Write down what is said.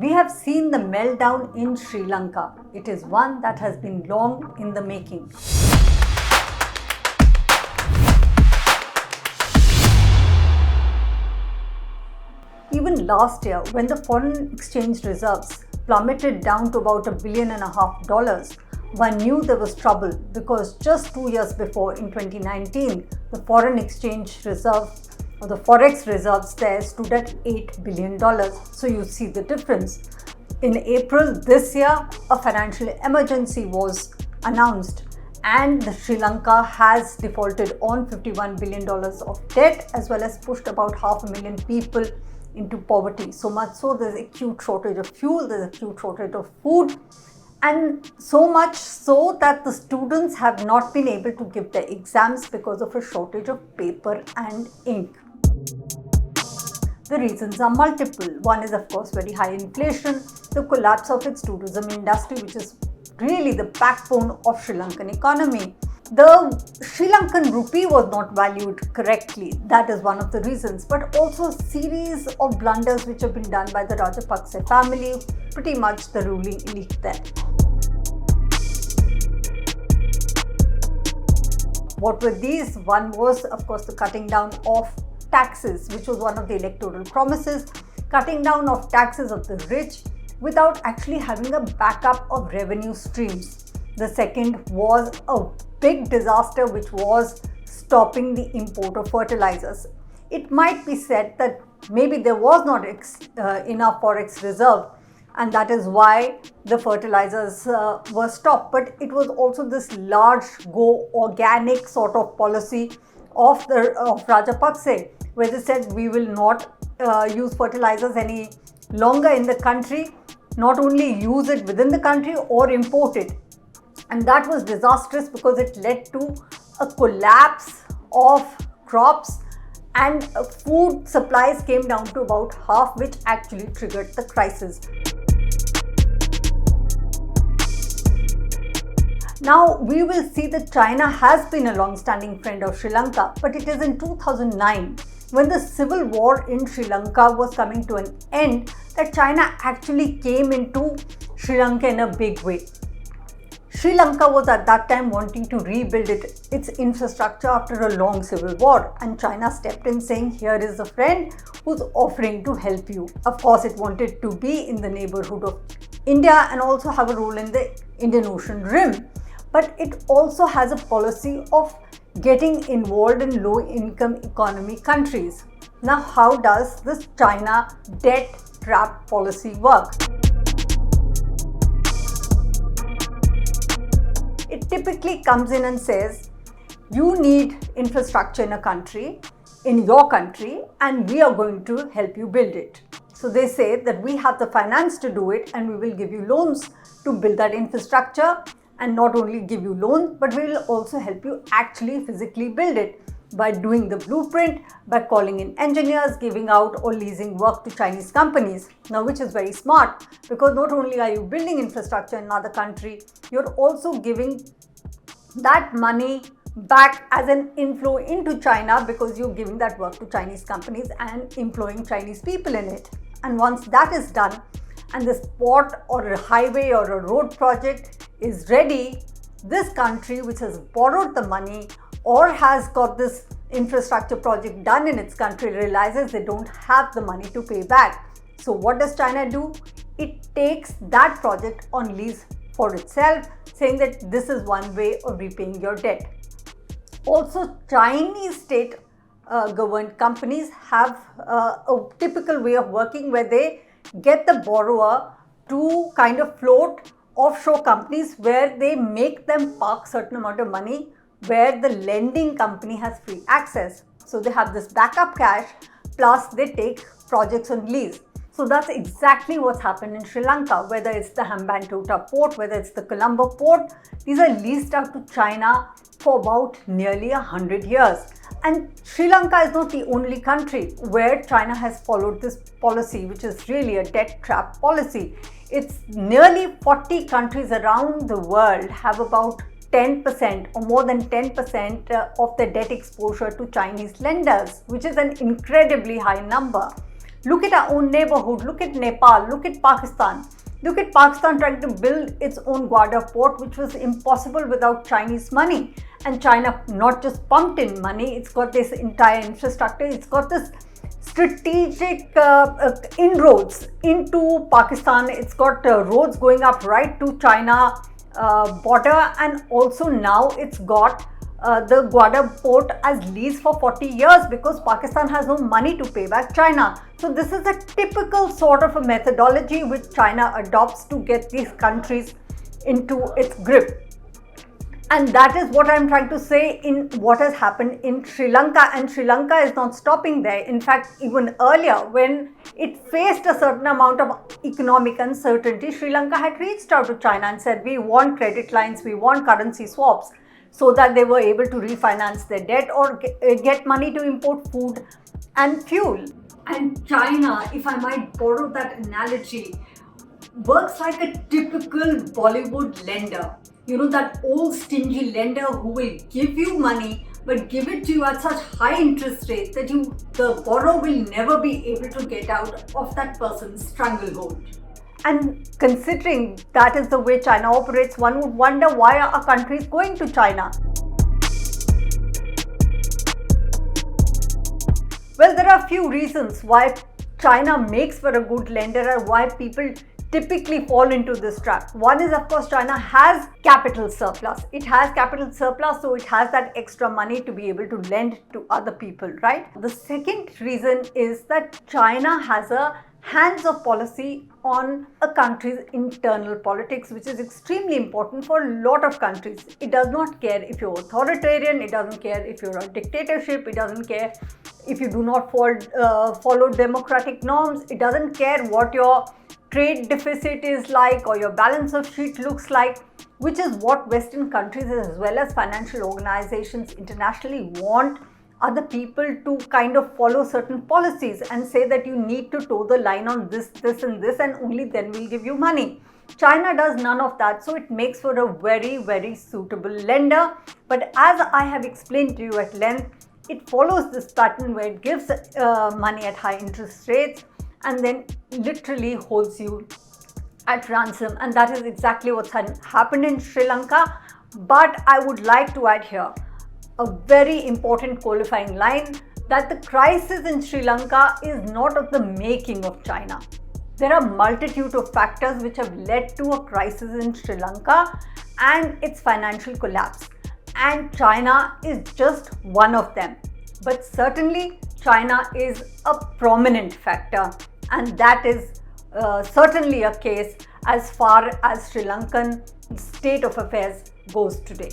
We have seen the meltdown in Sri Lanka. It is one that has been long in the making. Even last year, when the foreign exchange reserves plummeted down to about $1.5 billion, one knew there was trouble because just 2 years before, in 2019, the foreign exchange reserve or the forex reserves there stood at $8 billion. So you see the difference. In April this year, a financial emergency was announced and Sri Lanka has defaulted on $51 billion of debt as well as pushed about 500,000 people into poverty. So much so there's acute shortage of fuel, there's acute shortage of food, and so much so that the students have not been able to give their exams because of a shortage of paper and ink. The reasons are multiple. One is of course very high inflation, the collapse of its tourism industry, which is really the backbone of Sri Lankan economy. The Sri Lankan rupee was not valued correctly. That is one of the reasons, but also a series of blunders which have been done by the Rajapaksa family, pretty much the ruling elite there. What were these? One was, of course, the cutting down of taxes, which was one of the electoral promises, cutting down of taxes of the rich without actually having a backup of revenue streams. The second was a big disaster, which was stopping the import of fertilizers. It might be said that maybe there was not enough forex reserve, and that is why the fertilizers were stopped. But it was also this large go organic sort of policy of Rajapaksa, where they said we will not use fertilizers any longer in the country, not only use it within the country or import it. And that was disastrous because it led to a collapse of crops and food supplies came down to about half, which actually triggered the crisis. Now we will see that China has been a long-standing friend of Sri Lanka, but it is in 2009 when the civil war in Sri Lanka was coming to an end that China actually came into Sri Lanka in a big way. Sri Lanka was at that time wanting to rebuild its infrastructure after a long civil war, and China stepped in saying, here is a friend who's offering to help you. Of course, it wanted to be in the neighborhood of India and also have a role in the Indian Ocean rim. But it also has a policy of getting involved in low-income economy countries. Now, how does this China debt trap policy work? It typically comes in and says, you need infrastructure in a country, in your country, and we are going to help you build it. So they say that we have the finance to do it and we will give you loans to build that infrastructure, and not only give you loans, but we will also help you actually physically build it by doing the blueprint, by calling in engineers, giving out or leasing work to Chinese companies. Now, which is very smart because not only are you building infrastructure in another country, you're also giving that money back as an inflow into China because you're giving that work to Chinese companies and employing Chinese people in it. And once that is done and this port or a highway or a road project is ready, this country which has borrowed the money or has got this infrastructure project done in its country realizes they don't have the money to pay back. So what does China do? It takes that project on lease for itself, saying that this is one way of repaying your debt. Also, Chinese state governed companies have a typical way of working where they get the borrower to kind of float offshore companies where they make them park certain amount of money where the lending company has free access. So they have this backup cash, plus they take projects on lease. So that's exactly what's happened in Sri Lanka, whether it's the Hambantota port, whether it's the Colombo port. These are leased out to China for about nearly 100 years. And Sri Lanka is not the only country where China has followed this policy, which is really a debt trap policy. It's nearly 40 countries around the world have about 10% or more than 10% of the debt exposure to Chinese lenders, which is an incredibly high number. Look at our own neighborhood, look at Nepal, look at Pakistan. Look at Pakistan trying to build its own Gwadar port, which was impossible without Chinese money. And China not just pumped in money, it's got this entire infrastructure, it's got this strategic inroads into Pakistan. It's got roads going up right to China border, and also now it's got the Gwadar port as lease for 40 years because Pakistan has no money to pay back China. So this is a typical sort of a methodology which China adopts to get these countries into its grip. And that is what I'm trying to say in what has happened in Sri Lanka. And Sri Lanka is not stopping there. In fact, even earlier, when it faced a certain amount of economic uncertainty, Sri Lanka had reached out to China and said, we want credit lines, we want currency swaps, so that they were able to refinance their debt or get money to import food and fuel. And China, if I might borrow that analogy, works like a typical Bollywood lender. You know, that old stingy lender who will give you money but give it to you at such high interest rates that the borrower will never be able to get out of that person's stranglehold. And considering that is the way China operates, one would wonder why are countries going to China? Well, there are a few reasons why China makes for a good lender and why people typically fall into this trap. One is, of course, China has capital surplus. It has capital surplus, so it has that extra money to be able to lend to other people, right? The second reason is that China has a hands-off policy on a country's internal politics, which is extremely important for a lot of countries. It does not care if you're authoritarian, it doesn't care if you're a dictatorship, it doesn't care if you do not follow democratic norms, it doesn't care what your trade deficit is like or your balance of sheet looks like, which is what Western countries as well as financial organizations internationally want other people to kind of follow certain policies and say that you need to toe the line on this, this and this, and only then we'll give you money. China does none of that, so it makes for a very, very suitable lender. But as I have explained to you at length, it follows this pattern where it gives money at high interest rates and then literally holds you at ransom. And that is exactly what's happened in Sri Lanka. But I would like to add here a very important qualifying line that the crisis in Sri Lanka is not of the making of China. There are a multitude of factors which have led to a crisis in Sri Lanka and its financial collapse. And China is just one of them. But certainly China is a prominent factor, and that is certainly a case as far as Sri Lankan state of affairs goes today.